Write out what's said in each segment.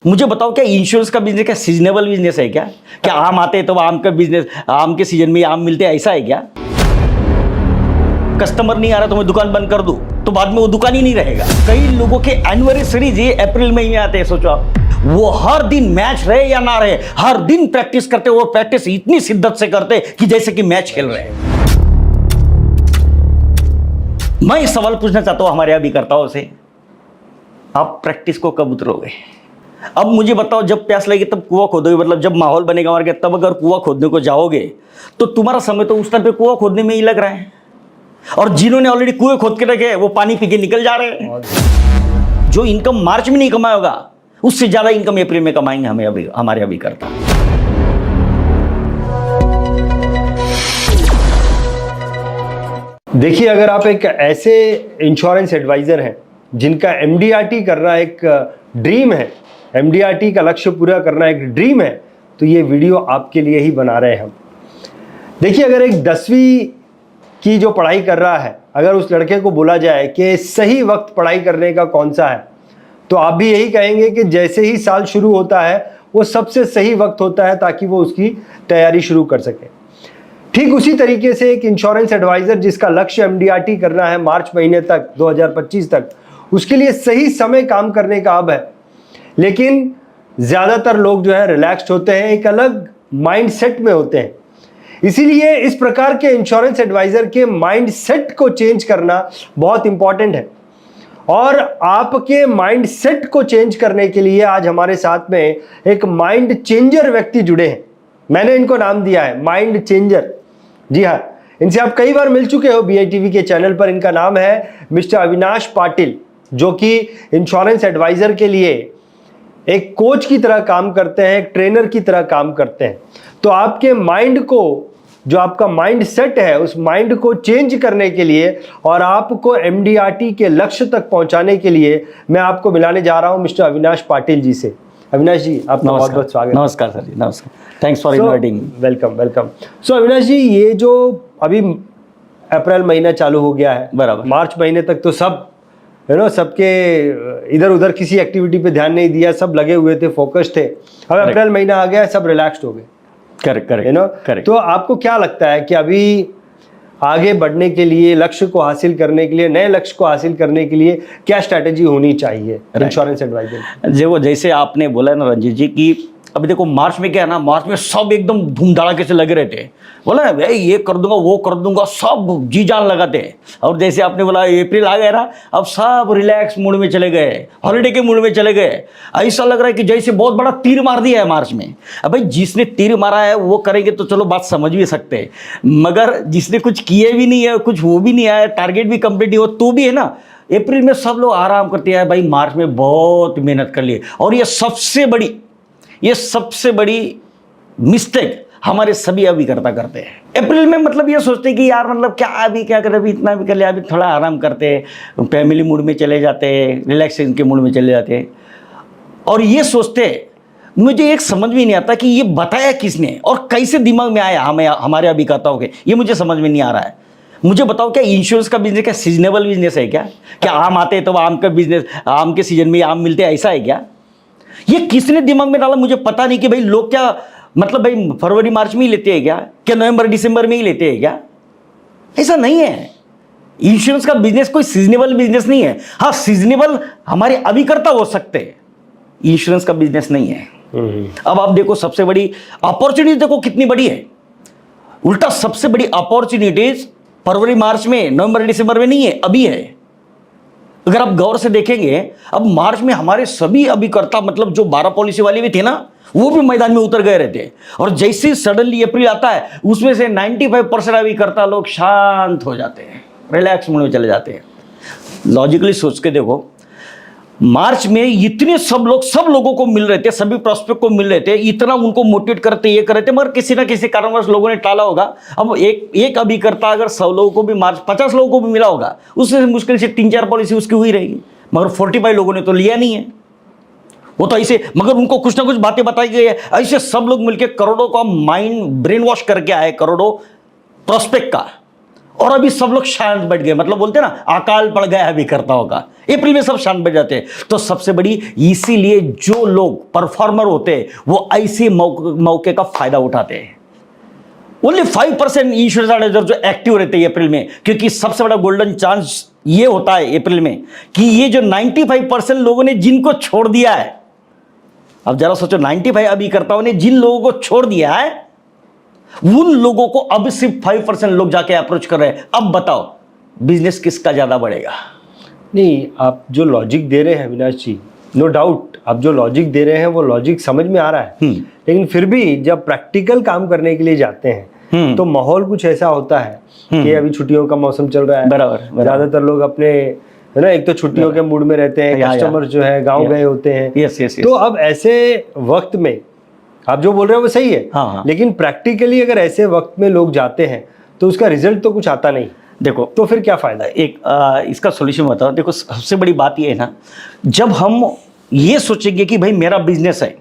मुझे बताओ, क्या इंश्योरेंस का बिजनेस क्या सीजनेबल बिजनेस है क्या? क्या आम आते हैं तो आम का बिजनेस, आम के सीजन में आम मिलते हैं, ऐसा है क्या? कस्टमर नहीं आ रहा तो मैं दुकान बंद कर दूं तो बाद में वो दुकान ही नहीं रहेगा। कई लोगों के एनिवर्सरीज ये अप्रैल महीने आते हैं, सोचो आप। वो हर दिन मैच रहे या ना रहे, हर दिन प्रैक्टिस करते, वो प्रैक्टिस इतनी शिद्दत से करते कि जैसे कि मैच खेल रहे हैं। मैं ये सवाल पूछना चाहता हूं हमारे अभिकर्ताओं से, आप प्रैक्टिस को कब उतरोगे? अब मुझे बताओ, जब प्यास लगी तब कुआं खोदोगे, मतलब जब माहौल बनेगा हमारे के तब अगर कुआं खोदने को जाओगे तो तुम्हारा समय तो उस टाइम पे कुआं खोदने में ही लग रहा है। और जिन्होंने ऑलरेडी कुएं खोद के रखे वो पानी पी के निकल जा रहे हैं। जो इनकम मार्च में नहीं कमाया होगा उससे ज्यादा इनकम अप्रैल में कमाएंगे हमारे अभिकर्ता। देखिए, अगर आप एक ऐसे इंश्योरेंस एडवाइजर हैं जिनका एमडीआरटी करना एक ड्रीम है, एमडीआरटी का लक्ष्य पूरा करना एक ड्रीम है, तो ये वीडियो आपके लिए ही बना रहे हैं हम। देखिए, अगर एक 10वीं की जो पढ़ाई कर रहा है, अगर उस लड़के को बोला जाए कि सही वक्त पढ़ाई करने का कौन सा है, तो आप भी यही कहेंगे कि जैसे ही साल शुरू होता है वो सबसे सही वक्त होता है ताकि वो उसकी तैयारी शुरू कर सके। ठीक उसी तरीके से एक इंश्योरेंस एडवाइजर जिसका लक्ष्य एमडीआरटी करना है मार्च महीने तक, 2025 तक, उसके लिए सही समय काम करने का अब है। लेकिन ज़्यादातर लोग जो है रिलैक्स्ड होते हैं, एक अलग माइंड सेट में होते हैं। इसीलिए इस प्रकार के इंश्योरेंस एडवाइजर के माइंड सेट को चेंज करना बहुत इंपॉर्टेंट है। और आपके माइंड सेट को चेंज करने के लिए आज हमारे साथ में एक माइंड चेंजर व्यक्ति जुड़े हैं। मैंने इनको नाम दिया है माइंड चेंजर। जी हाँ, इनसे आप कई बार मिल चुके हो BITV के चैनल पर। इनका नाम है मिस्टर अविनाश पाटिल, जो कि इंश्योरेंस एडवाइजर के लिए एक कोच की तरह काम करते हैं, एक ट्रेनर की तरह काम करते हैं। तो आपके माइंड को, जो आपका माइंड सेट है, उस माइंड को चेंज करने के लिए और आपको एमडीआरटी के लक्ष्य तक पहुंचाने के लिए मैं आपको मिलाने जा रहा हूं मिस्टर अविनाश पाटिल जी से। अविनाश जी, आपका बहुत बहुत स्वागत। नमस्कार सर जी, नमस्कार, thanks for inviting. Welcome welcome. So Avinash ji, ये जो अभी अप्रैल महीना चालू हो गया है, बराबर, मार्च महीने तक तो सब सबके इधर उधर किसी एक्टिविटी पे ध्यान नहीं दिया, सब लगे हुए थे, फोकस थे। अब अप्रैल महीना आ गया, सब रिलैक्स्ड हो गए। Correct correct. तो आपको क्या लगता है कि अभी आगे बढ़ने के लिए, लक्ष्य को हासिल करने के लिए, नए लक्ष्य को हासिल करने के लिए क्या स्ट्रैटेजी होनी चाहिए इंश्योरेंस एडवाइजर? जैसे आपने बोला ना रंजीत जी कि अभी देखो मार्च में क्या है ना, मार्च में सब एकदम धूम धड़ाके से लगे रहते हैं। बोला ना भाई ये कर दूंगा वो कर दूंगा, सब जी जान लगाते हैं। और जैसे आपने बोला अप्रैल आ गया ना, अब सब रिलैक्स मूड में चले गए, हॉलीडे के मूड में चले गए। ऐसा लग रहा है कि जैसे बहुत बड़ा तीर मार दिया है मार्च में। अब भाई जिसने तीर मारा है वो करेंगे तो चलो बात समझ भी सकते हैं, मगर जिसने कुछ किए भी नहीं है, कुछ वो भी नहीं आया, टारगेट भी कंप्लीट नहीं हो, तो भी है ना अप्रैल में सब लोग आराम करते हैं। भाई मार्च में बहुत मेहनत कर ली। और ये सबसे बड़ी मिस्टेक हमारे सभी अभिकर्ता करते हैं अप्रैल में। मतलब ये सोचते हैं कि यार मतलब क्या करें, अभी इतना भी कर लिया, अभी थोड़ा आराम करते हैं, फैमिली मूड में चले जाते हैं, रिलैक्सेशन के मूड में चले जाते हैं। और ये सोचते हैं, मुझे एक समझ में नहीं आता कि ये बताया किसने और कैसे दिमाग में आया हमारे अभिकर्ताओं के, ये मुझे समझ में नहीं आ रहा है। मुझे बताओ, क्या इंश्योरेंस का बिजनेस क्या सीजनेबल बिजनेस है क्या? क्या आम आते हैं तो आम का बिजनेस, आम के सीजन में आम मिलते हैं, ऐसा है क्या? ये किसने दिमाग में डाला मुझे पता नहीं। कि भाई लोग क्या मतलब भाई फरवरी मार्च में ही लेते हैं क्या नवंबर दिसंबर में ही लेते हैं क्या? ऐसा नहीं है। इंश्योरेंस का बिजनेस कोई सीजनेबल बिजनेस नहीं है। हाँ, सीजनेबल हमारे अभिकर्ता हो सकते हैं, इंश्योरेंस का बिजनेस नहीं है। अब आप देखो, सबसे बड़ी अपॉर्चुनिटी देखो कितनी बड़ी है। उल्टा सबसे बड़ी अपॉर्चुनिटीज फरवरी मार्च में, नवंबर दिसंबर में नहीं है, अभी है। अगर आप गौर से देखेंगे, अब मार्च में हमारे सभी अभिकर्ता, मतलब जो 12 पॉलिसी वाले भी थे ना, वो भी मैदान में उतर गए रहते हैं। और जैसे ही सडनली अप्रैल आता है, उसमें से 95% अभिकर्ता लोग शांत हो जाते हैं, रिलैक्स मूड में चले जाते हैं। लॉजिकली सोच के देखो, मार्च में इतने सब लोगों को मिल रहे थे, सभी प्रोस्पेक्ट को मिल रहे थे, इतना उनको मोटिवेट करते, ये कर रहे थे, मगर किसी ना किसी कारणवश लोगों ने टाला होगा। अब एक अभिकर्ता अगर 100 लोगों को भी, मार्च 50 लोगों को भी मिला होगा, उससे मुश्किल से 3-4 पॉलिसी उसकी हुई रहेगी। मगर 45 लोगों ने तो लिया नहीं है। वो तो ऐसे, मगर उनको कुछ ना कुछ बातें बताई गई है, ऐसे सब लोग मिलकर करोड़ों का माइंड ब्रेन वॉश करके आए, करोड़ों प्रोस्पेक्ट का। और अभी सब लोग शांत बैठ गए, मतलब बोलते हैं ना अकाल पड़ गया अभी करताओं का, अप्रैल में सब शांत बैठ जाते हैं। तो सबसे बड़ी इसीलिए जो लोग परफॉर्मर होते हैं वो ऐसे मौके का फायदा उठाते हैं। ओनली 5% इंश्योरेंस एडवाइजर जो एक्टिव रहते हैं अप्रैल में, क्योंकि सबसे बड़ा गोल्डन चांस ये होता है अप्रैल में कि ये जो 95% लोगों ने जिनको छोड़ दिया है, अब जरा सोचो 95 अभी करताओं ने जिन लोगों को छोड़ दिया है उन लोगों को अब सिर्फ 5% लोग जाके अप्रोच कर रहे हैं। अब बताओ बिजनेस किसका ज्यादा बढ़ेगा? नहीं, आप जो लॉजिक दे रहे हैं अविनाश जी, नो डाउट आप जो लॉजिक दे रहे हैं वो लॉजिक समझ में आ रहा है, लेकिन फिर भी जब प्रैक्टिकल काम करने के लिए जाते हैं तो माहौल कुछ ऐसा होता है कि अभी छुट्टियों का मौसम चल रहा है, बराबर। ज्यादातर लोग अपने, है ना, एक तो छुट्टियों के मूड में रहते हैं, कस्टमर जो है गांव गए होते हैं। यस। तो अब ऐसे वक्त में आप जो बोल रहे हो वो सही है, हाँ। लेकिन प्रैक्टिकली अगर ऐसे वक्त में लोग जाते हैं तो उसका रिजल्ट तो कुछ आता नहीं, देखो तो फिर क्या फायदा? एक इसका सॉल्यूशन बताओ। देखो सबसे बड़ी बात ये है ना, जब हम ये सोचेंगे कि भाई मेरा बिजनेस है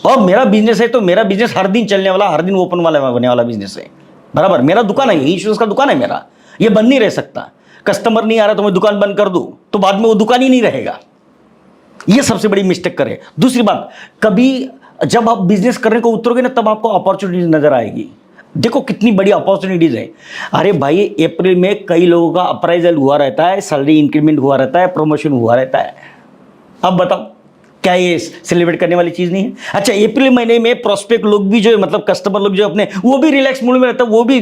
और मेरा बिजनेस है तो मेरा बिजनेस हर दिन चलने वाला, हर दिन ओपन वाला होने वाला बिजनेस है, बराबर। मेरा दुकान है, इंश्योरेंस का दुकान है मेरा, ये बंद नहीं रह सकता। कस्टमर नहीं आ रहा तो मैं दुकान बंद कर दूं तो बाद में वो दुकान ही नहीं रहेगा। ये सबसे बड़ी मिस्टेक करे। दूसरी बात, कभी जब आप बिजनेस करने को उतरोगे ना तब आपको अपॉर्चुनिटीज नजर आएगी। देखो कितनी बड़ी अपॉर्चुनिटीज है। अरे भाई अप्रैल में कई लोगों का अप्राइजल हुआ रहता है, सैलरी इंक्रीमेंट हुआ रहता है, प्रमोशन हुआ रहता है। अब बताओ क्या ये सेलिब्रेट करने वाली चीज नहीं है? अच्छा, अप्रैल महीने में प्रोस्पेक्ट लोग भी जो है, मतलब कस्टमर लोग जो अपने, वो भी रिलैक्स मूड में रहते हैं, वो भी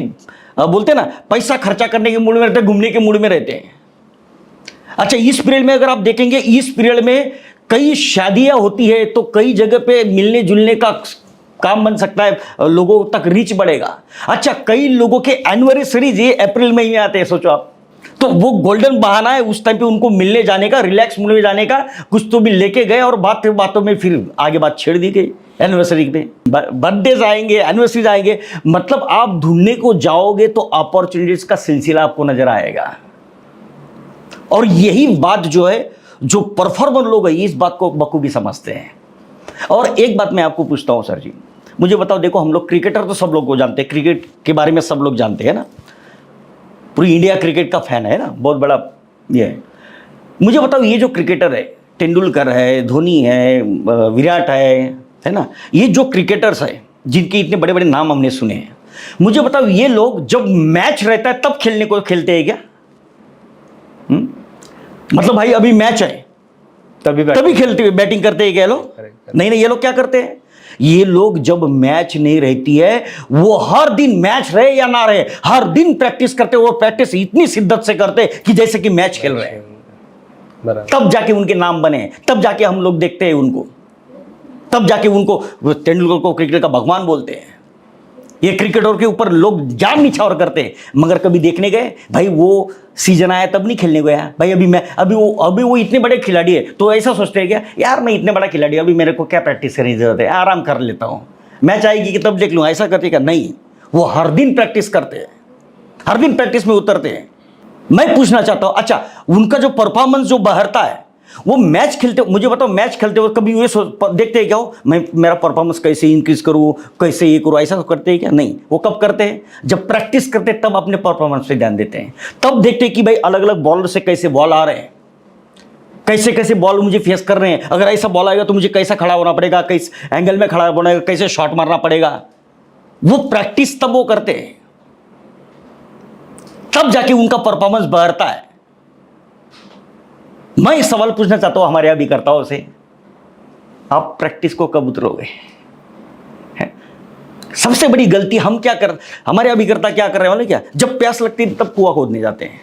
बोलते हैं ना पैसा खर्चा करने के मूड में रहते हैं, घूमने के मूड में रहते हैं। अच्छा, इस पीरियड में अगर आप देखेंगे, इस पीरियड में कई शादियां होती है तो कई जगह पे मिलने जुलने का काम बन सकता है, लोगों तक रीच बढ़ेगा। अच्छा, कई लोगों के एनिवर्सरीज ये अप्रैल में ही आते हैं, सोचो आप, तो वो गोल्डन बहाना है उस टाइम पे उनको मिलने जाने का, रिलैक्स मूड में जाने का। कुछ तो भी लेके गए और बातों में फिर आगे बात छेड़ दी गई। एनिवर्सरी पे बर्थडेज आएंगे, एनिवर्सरीज आएंगे, मतलब आप ढूंढने को जाओगे तो अपॉर्चुनिटीज का सिलसिला आपको नजर आएगा। और यही बात जो है, जो परफॉर्मर लोग हैं इस बात को बखूबी समझते हैं। और एक बात मैं आपको पूछता हूं सर जी, मुझे बताओ, देखो हम लोग क्रिकेटर तो सब लोग को जानते हैं, क्रिकेट के बारे में सब लोग जानते हैं ना, पूरी इंडिया क्रिकेट का फैन है ना, बहुत बड़ा ये है। मुझे बताओ, ये जो क्रिकेटर है, तेंदुलकर है, धोनी है, विराट है ना, ये जो क्रिकेटर्स है जिनके इतने बड़े बड़े नाम हमने सुने हैं, मुझे बताओ ये लोग जब मैच रहता है तब खेलते हैं क्या? मतलब भाई अभी मैच है तभी खेलते हुए बैटिंग करते हैं क्या लोग? नहीं, ये लोग क्या करते हैं, ये लोग जब मैच नहीं रहती है, वो हर दिन मैच रहे या ना रहे हर दिन प्रैक्टिस करते, वो प्रैक्टिस इतनी शिद्दत से करते कि जैसे कि मैच खेल रहे हैं। तब जाके उनके नाम बने, तब जाके हम लोग देखते हैं उनको, तब जाके उनको, तेंदुलकर को क्रिकेट का भगवान बोलते हैं। ये क्रिकेटर के ऊपर लोग जान निछावर करते हैं, मगर कभी देखने गए भाई वो सीजन आया तब नहीं खेलने गया भाई, अभी वो इतने बड़े खिलाड़ी है तो ऐसा सोचते हैं क्या, यार मैं इतने बड़ा खिलाड़ी, अभी मेरे को क्या प्रैक्टिस करने की जरूरत है, आराम कर लेता हूँ, मैच आएगी कि तब देख लूँ, ऐसा करते क्या? नहीं, वो हर दिन प्रैक्टिस करते हैं, हर दिन प्रैक्टिस में उतरते हैं। मैं पूछना चाहता हूँ, अच्छा उनका जो परफॉर्मेंस जो बहरता है, वो मैच खेलते, मुझे बताओ मैच खेलते वक्त कभी ये देखते हैं क्या हो, मैं मेरा परफॉर्मेंस कैसे इंक्रीज करूँ, कैसे ये करूँ, ऐसा करते हैं क्या? नहीं, वो कब करते हैं, जब प्रैक्टिस करते हैं तब अपने परफॉर्मेंस पे ध्यान देते हैं, तब देखते हैं कि भाई अलग अलग बॉलर से कैसे बॉल आ रहे हैं, कैसे कैसे बॉल मुझे फेस कर रहे हैं, अगर ऐसा बॉल आएगा तो मुझे कैसा खड़ा होना पड़ेगा, किस एंगल में खड़ा होना, कैसे शॉट मारना पड़ेगा, वो प्रैक्टिस तब वो करते हैं, तब जाके उनका परफॉर्मेंस बढ़ता है। मैं इस सवाल पूछना चाहता हूं हमारे अभिकर्ताओं से, आप प्रैक्टिस को कब उतरोगे? सबसे बड़ी गलती हम क्या कर, हमारे अभिकर्ता क्या कर रहे हैं, क्या, जब प्यास लगती है तब कुआं खोदने जाते हैं।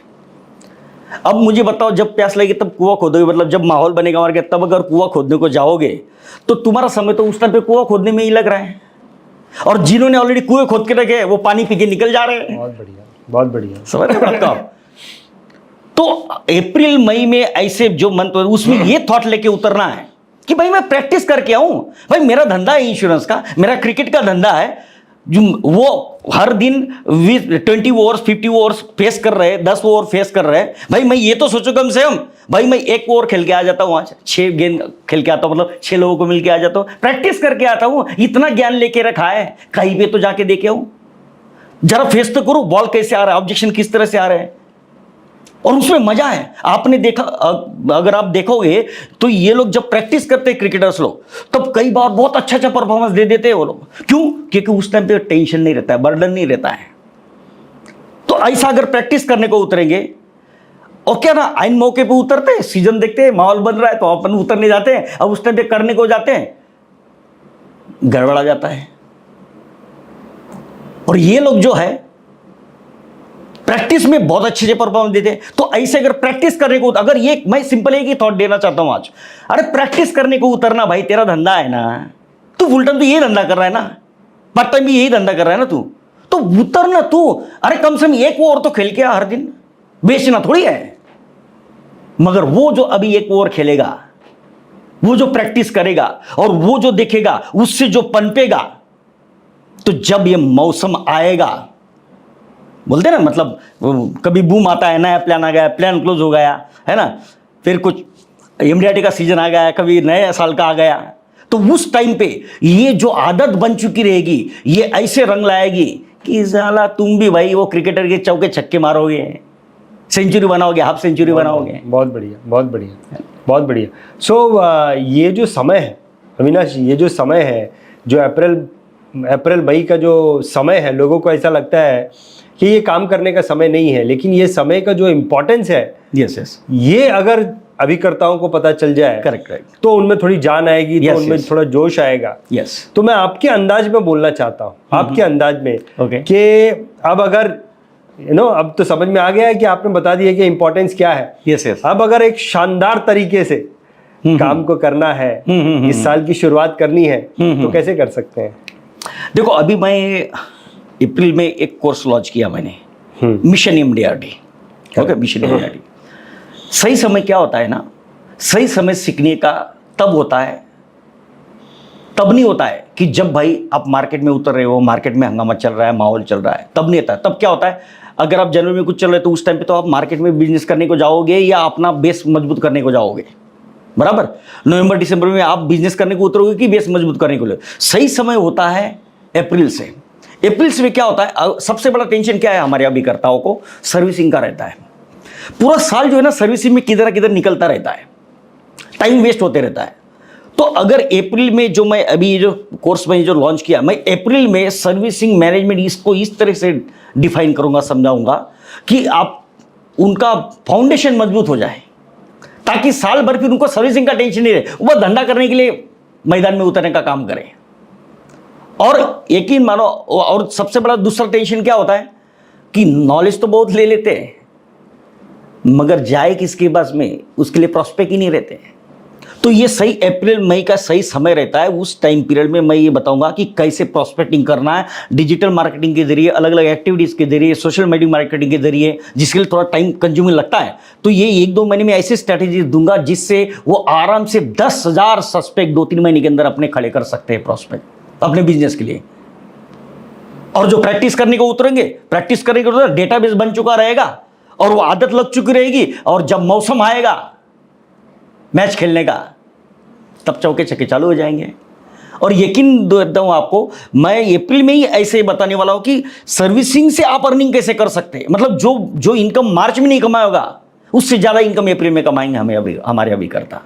अब मुझे बताओ, जब प्यास लगेगी तब कुआं खोदोगे, मतलब जब माहौल बनेगा हमारे तब अगर कुआं खोदने को जाओगे तो तुम्हारा समय तो उस टाइम पे कुआं खोदने में ही लग रहा है, और जिन्होंने ऑलरेडी कुएं खोद के रखे वो पानी पी के निकल जा रहे हैं। बहुत बढ़िया, बहुत बढ़िया, समझ रहे हो आप? तो अप्रैल मई में ऐसे जो मंथ उसमें ये थॉट लेके उतरना है कि भाई मैं प्रैक्टिस करके आऊं, भाई मेरा धंधा है इंश्योरेंस का, मेरा क्रिकेट का धंधा है, जो वो हर दिन 20 ओवर्स 50 ओवर्स फेस कर रहे हैं, 10 ओवर फेस कर रहे हैं, भाई मैं ये तो सोचो कम से कम भाई मैं 1 ओवर खेल के आ जाता हूँ, आज 6 गेंद खेल के आता हूँ, मतलब 6 लोगों को मिल के आ जाता हूँ, प्रैक्टिस करके आता हूँ, इतना ज्ञान लेके रखा है, कहीं पे तो जाके देखे आऊं। जरा फेस तो करो, बॉल कैसे आ रहा है, ऑब्जेक्शन किस तरह से आ रहे हैं, और उसमें मजा है। आपने देखा, अगर आप देखोगे तो ये लोग जब प्रैक्टिस करते हैं क्रिकेटर्स लोग, तब कई बार बहुत अच्छा अच्छा परफॉर्मेंस दे देते हैं वो लोग। क्यों? क्योंकि उस टाइम पे टेंशन नहीं रहता है, बर्डन नहीं रहता है। तो ऐसा अगर प्रैक्टिस करने को उतरेंगे, और क्या ना आइन मौके पे उतरते हैं, सीजन देखते हैं, माहौल बन रहा है तो अपन उतरने जाते हैं, अब उस टाइम पे करने को जाते हैं, गड़बड़ा जाता है। और ये लोग जो है प्रैक्टिस में बहुत अच्छे से परफॉर्मेंस देते हैं। तो ऐसे अगर प्रैक्टिस करने को, अगर ये मैं सिंपल एक ही थॉट देना चाहता हूं आज, अरे प्रैक्टिस करने को उतरना भाई, तेरा धंधा है ना, तू फुल टाइम तो यही धंधा कर रहा है ना, पार्ट टाइम भी यही धंधा कर रहा है ना तू, तो उतरना तू। अरे कम से कम एक ओवर तो खेल के आ हर दिन, बेचना थोड़ी है। मगर वो जो अभी एक ओवर खेलेगा, वो जो प्रैक्टिस करेगा और वो जो देखेगा, उससे जो पनपेगा, तो जब ये मौसम आएगा, बोलते हैं ना, मतलब कभी बूम आता है, नया प्लान आ गया, प्लान क्लोज हो गया है ना, फिर कुछ एमडीआरटी का सीजन आ गया, कभी नए साल का आ गया, तो उस टाइम पे ये जो आदत बन चुकी रहेगी, ये ऐसे रंग लाएगी कि साला तुम भी भाई वो क्रिकेटर के चौके छक्के मारोगे, सेंचुरी बनाओगे, हाफ सेंचुरी बनाओगे। बहुत बढ़िया, बहुत बढ़िया, बहुत बढ़िया। सो ये जो समय है अविनाश जी, ये जो समय है, जो अप्रैल मई का जो समय है, लोगों को ऐसा लगता है कि ये काम करने का समय नहीं है, लेकिन ये समय का जो इम्पोर्टेंस है, यस, ये अगर अभिकर्ताओं को पता चल जाए, करेक्ट, तो उनमें थोड़ी जान आएगी, तो उनमें थोड़ा जोश आएगा। यस। तो मैं आपके अंदाज में बोलना चाहता हूँ, आपके अंदाज में, ओके, कि अब अगर अब तो समझ में आ गया है कि आपने बता दिया कि इम्पोर्टेंस क्या है। यस। अब अगर एक शानदार तरीके से काम को करना है, इस साल की शुरुआत करनी है, तो कैसे कर सकते हैं? देखो, अभी मैं अप्रैल में एक कोर्स लॉन्च किया मैंने, mission MDRT. Okay, mission MDRT. सही समय क्या होता है ना, सही समय सीखने का तब होता है, तब नहीं होता है कि जब भाई आप मार्केट में उतर रहे हो, मार्केट में हंगामा चल रहा है, माहौल चल रहा है, तब नहीं होता है। तब क्या होता है, अगर आप जनवरी में कुछ चल रहे हो तो उस टाइम पे तो आप मार्केट में बिजनेस करने को जाओगे या अपना बेस मजबूत करने को जाओगे, बराबर। नवंबर दिसंबर में आप बिजनेस करने को उतरोगे कि बेस मजबूत करने को लिए। सही समय होता है अप्रैल से। अप्रैल से क्या होता है, सबसे बड़ा टेंशन क्या है हमारे अभिकर्ताओं को, सर्विसिंग का रहता है। पूरा साल जो है ना सर्विसिंग में किधर किधर निकलता रहता है, टाइम वेस्ट होते रहता है। तो अगर अप्रैल में जो मैं अभी जो कोर्स में जो लॉन्च किया, मैं अप्रैल में सर्विसिंग मैनेजमेंट इसको इस तरह से डिफाइन करूंगा, समझाऊंगा कि आप उनका फाउंडेशन मजबूत हो जाए, ताकि साल भर फिर उनको सर्विसिंग का टेंशन नहीं रहे, वह धंधा करने के लिए मैदान में उतरने का काम करें। और यकीन मानो, और सबसे बड़ा दूसरा टेंशन क्या होता है कि नॉलेज तो बहुत ले लेते हैं, मगर जाए किसके पास में, उसके लिए प्रॉस्पेक्ट ही नहीं रहते। तो ये सही अप्रैल मई का सही समय रहता है। उस टाइम पीरियड में मैं ये बताऊंगा कि कैसे प्रॉस्पेक्टिंग करना है, डिजिटल मार्केटिंग के जरिए, अलग अलग एक्टिविटीज़ के जरिए, सोशल मीडिया मार्केटिंग के जरिए, जिसके लिए थोड़ा टाइम कंज्यूमिंग लगता है। तो ये 1-2 महीने में ऐसी स्ट्रैटेजी दूंगा जिससे वो आराम से 10,000 सस्पेक्ट 2-3 महीने के अंदर अपने खड़े कर सकते हैं, प्रॉस्पेक्ट अपने बिजनेस के लिए। और जो प्रैक्टिस करने को उतरेंगे, प्रैक्टिस करने को उतरेंगे, डेटाबेस बन चुका रहेगा और वो आदत लग चुकी रहेगी, और जब मौसम आएगा मैच खेलने का, तब चौके छक्के चालू हो जाएंगे। और यकीन देता हूं आपको, मैं अप्रैल में ही ऐसे बताने वाला हूं कि सर्विसिंग से आप अर्निंग कैसे कर सकते हैं। मतलब जो इनकम मार्च में नहीं कमाया होगा, उससे ज़्यादा इनकम अप्रैल में कमाएंगे हमारे अभिकर्ता।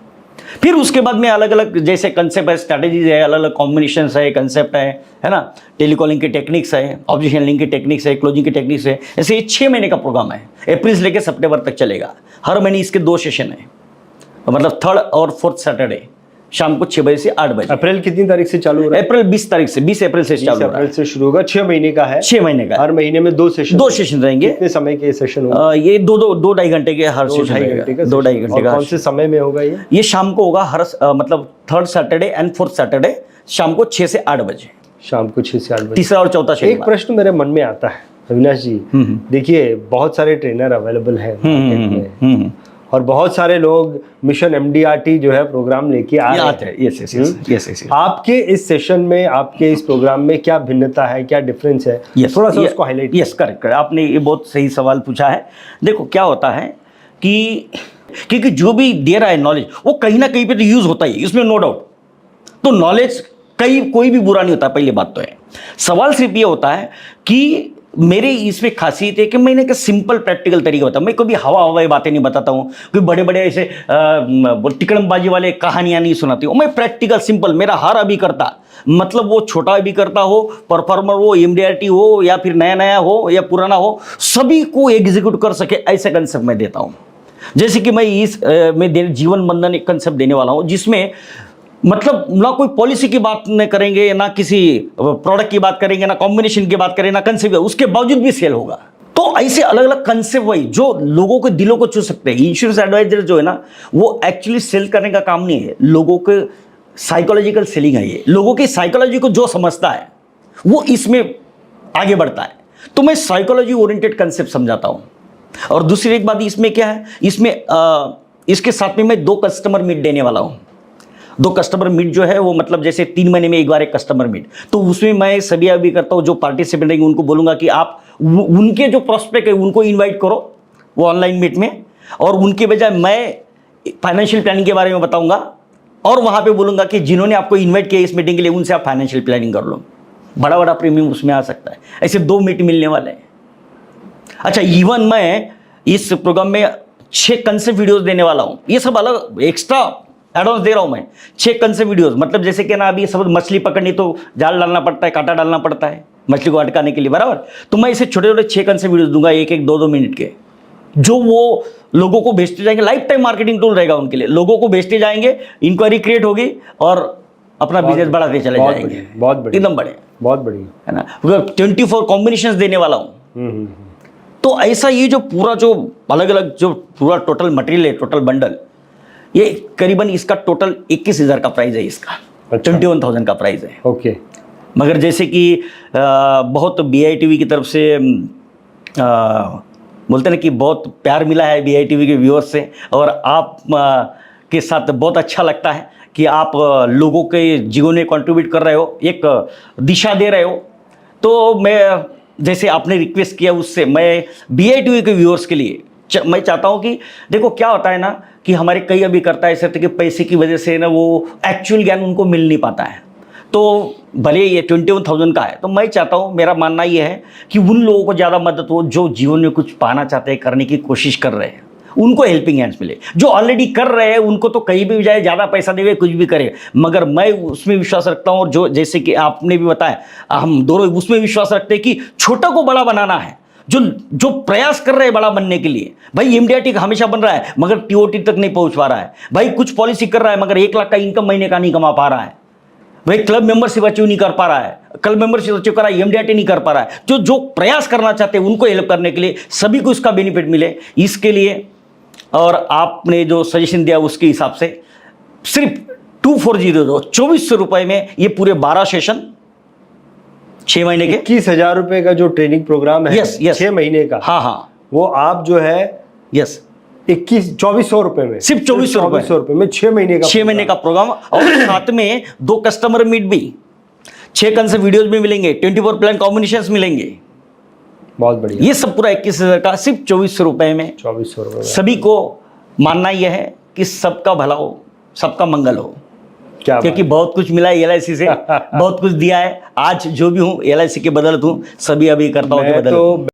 फिर उसके बाद में अलग अलग जैसे कंसेप्ट है, स्ट्रैटेजीज है, अलग अलग कॉम्बिनेशन है, कंसेप्ट है ना, टेलीकॉलिंग की टेक्निक्स है, ऑब्जेक्शन लिंक की टेक्निक्स है, क्लोजिंग की टेक्निक्स है। ऐसे ये 6 महीने का प्रोग्राम है, अप्रैल से लेकर सितंबर तक चलेगा। हर महीने इसके 2 सेशन है, मतलब 3rd और 4th सैटरडे शाम को 6 बजे से 8 बजे। अप्रैल कितनी तारीख से चालू हो रहा है? अप्रैल 20 तारीख से, 20 अप्रैल से चालू हो रहा है। अप्रैल से शुरू होगा, 6 महीने का है। 6 महीने का, हर महीने में 2 सेशन रहेंगे। कितने समय के सेशन होंगे? ये 2-2.5 घंटे के हर सेशन रहेगा, 2-2.5 घंटे का। कौन से समय में होगा ये? ये शाम को होगा, हर मतलब 3rd Saturday and 4th Saturday शाम को 6 से 8 बजे। शाम को 6 से 8 बजे। तीसरा और चौथा शनिवार। एक प्रश्न मेरे मन में आता है अविनाश जी, देखिए बहुत सारे ट्रेनर अवेलेबल हैं मार्केट में, और बहुत सारे लोग मिशन एमडीआरटी जो है प्रोग्राम लेके आ रहे हैं। यस। आपके इस सेशन में, आपके इस प्रोग्राम में क्या भिन्नता है, क्या डिफरेंस है? थोड़ा सा उसको हाईलाइट। Yes, correct. आपने ये बहुत सही सवाल पूछा है। देखो क्या होता है कि क्योंकि जो भी दे रहा है नॉलेज, वो कहीं ना कहीं पे तो यूज होता ही, इसमें नो डाउट। तो नॉलेज कोई भी बुरा नहीं होता, पहली बात तो है। सवाल सिर्फ ये होता है कि मेरी इसमें खासियत है कि मैंने एक सिंपल प्रैक्टिकल तरीका बताया। मैं कभी हवा हवाई बातें नहीं बताता हूँ, कोई बड़े बड़े ऐसे टिकड़मबाजी वाले कहानियां नहीं सुनाती हूँ। मैं प्रैक्टिकल सिंपल, मेरा हर अभिकर्ता, मतलब वो छोटा अभिकर्ता हो, परफॉर्मर हो, एमडीआरटी हो, या फिर नया नया हो या पुराना हो, सभी को एग्जीक्यूट कर सके ऐसे कंसेप्ट मैं देता हूँ। जैसे कि मैं मैं जीवन बंधन एक कंसेप्ट देने वाला हूँ, जिसमें मतलब ना कोई पॉलिसी की बात न करेंगे, ना किसी प्रोडक्ट की बात करेंगे, ना कॉम्बिनेशन की बात करेंगे, ना कंसेप्ट, उसके बावजूद भी सेल होगा। तो ऐसे अलग अलग कंसेप्ट वही जो लोगों के दिलों को छू सकते हैं। इंश्योरेंस एडवाइजर जो है ना, वो एक्चुअली सेल करने का काम नहीं है, लोगों के साइकोलॉजिकल सेलिंग है। ये लोगों की साइकोलॉजी को जो समझता है वो इसमें आगे बढ़ता है। तो मैं साइकोलॉजी ओरिएंटेड कंसेप्ट समझाता हूँ। और दूसरी एक बात इसमें क्या है, इसमें इसके साथ में मैं 2 कस्टमर मीट देने वाला हूँ। 2 कस्टमर मीट जो है वो मतलब जैसे 3 महीने में एक बार एक कस्टमर मीट, तो उसमें मैं सभी अभी करता हूँ जो पार्टिसिपेंट रहेंगे उनको बोलूँगा कि आप उनके जो प्रोस्पेक्ट है उनको इनवाइट करो वो ऑनलाइन मीट में, और उनके बजाय मैं फाइनेंशियल प्लानिंग के बारे में बताऊँगा, और वहाँ पे बोलूँगा कि जिन्होंने आपको इन्वाइट किया इस मीटिंग के लिए उनसे आप फाइनेंशियल प्लानिंग कर लो। बड़ा बड़ा प्रीमियम उसमें आ सकता है। ऐसे 2 मीट मिलने वाले हैं। अच्छा, इवन मैं इस प्रोग्राम में 6 कंसेप्ट वीडियोस देने वाला हूँ। ये सब अलग एक्स्ट्रा एडवांस दे रहा हूँ मैं, 6 कंसेप्ट वीडियोस। मतलब जैसे कि ना अभी सब मछली पकड़नी तो जाल डालना पड़ता है, कांटा डालना पड़ता है मछली को अटकाने के लिए, बराबर। तो मैं इसे छोटे छोटे 6 कंसेप्ट वीडियोस दूंगा, 1-1, 2-2 मिनट के, जो वो लोगों को भेजते जाएंगे। लाइफ टाइम मार्केटिंग टूल रहेगा उनके लिए। लोगों को भेजते जाएंगे, इंक्वायरी क्रिएट होगी और अपना बिजनेस बढ़ाते चले जाएंगे। बहुत बढ़िया, एकदम बड़े, बहुत बढ़िया, है ना। 24 कॉम्बिनेशंस देने वाला हूँ। तो ऐसा ये जो पूरा जो अलग अलग जो पूरा टोटल मटेरियल है, टोटल बंडल, ये करीबन इसका टोटल 21,000 का प्राइस है इसका। अच्छा। 21,000 का प्राइस है। ओके। मगर जैसे कि बहुत BITV की तरफ से बोलते हैं ना कि बहुत प्यार मिला है BITV के व्यूअर्स से, और आप के साथ बहुत अच्छा लगता है कि आप लोगों के जीवन में कंट्रीब्यूट कर रहे हो, एक दिशा दे रहे हो। तो मैं जैसे आपने रिक्वेस्ट किया उससे मैं BITV के व्यूअर्स के लिए मैं चाहता हूं कि देखो क्या होता है ना कि हमारे कई अभी करता है ऐसे कि पैसे की वजह से ना वो एक्चुअल ज्ञान उनको मिल नहीं पाता है। तो भले ये 21,000 का है, तो मैं चाहता हूँ, मेरा मानना ये है कि उन लोगों को ज़्यादा मदद हो जो जीवन में कुछ पाना चाहते हैं, करने की कोशिश कर रहे हैं, उनको हेल्पिंग हैंड्स मिले। जो ऑलरेडी कर रहे हैं उनको तो कहीं भी जाए, ज़्यादा पैसा देवे, कुछ भी करे, मगर मैं उसमें विश्वास रखता हूँ। और जो जैसे कि आपने भी बताया, हम दोनों उसमें विश्वास रखते हैं कि छोटा को बड़ा बनाना है। जो प्रयास कर रहे हैं बड़ा बनने के लिए, भाई MDRT हमेशा बन रहा है मगर TOT तक नहीं पहुंच पा रहा है। भाई कुछ पॉलिसी कर रहा है मगर 1 लाख का इनकम महीने का नहीं कमा पा रहा है। भाई क्लब मेंबरशिप अचीव नहीं कर पा रहा है, क्लब मेंबरशिप अचीव कर रहा है, MDRT नहीं कर पा रहा है। जो प्रयास करना चाहते हैं उनको हेल्प करने के लिए, सभी को इसका बेनिफिट मिले, इसके लिए। और आपने जो सजेशन दिया उसके हिसाब से सिर्फ 2400 रुपए में ये पूरे 12 सेशन 6 महीने के 21,000 रुपए का जो ट्रेनिंग प्रोग्राम है, यस 6 महीने का, हाँ, वो आप जो है यस 2400 रुपए में, सिर्फ 2400 रुपए में 6 महीने का प्रोग्राम। और साथ में 2 कस्टमर मीट भी, 6 कंसेप्ट वीडियोस भी मिलेंगे, 24 प्लान कॉम्बिनेशंस मिलेंगे। बहुत बढ़िया। ये सब पूरा 21,000 का सिर्फ 2400 रुपए में। 2400 रुपए में सभी को मानना यह है कि सबका भला हो, सबका मंगल हो। क्या क्योंकि बहुत कुछ मिला है LIC से बहुत कुछ दिया है। आज जो भी हूँ LIC के बदौलत हूँ, सभी अभी करता हूँ मैं तो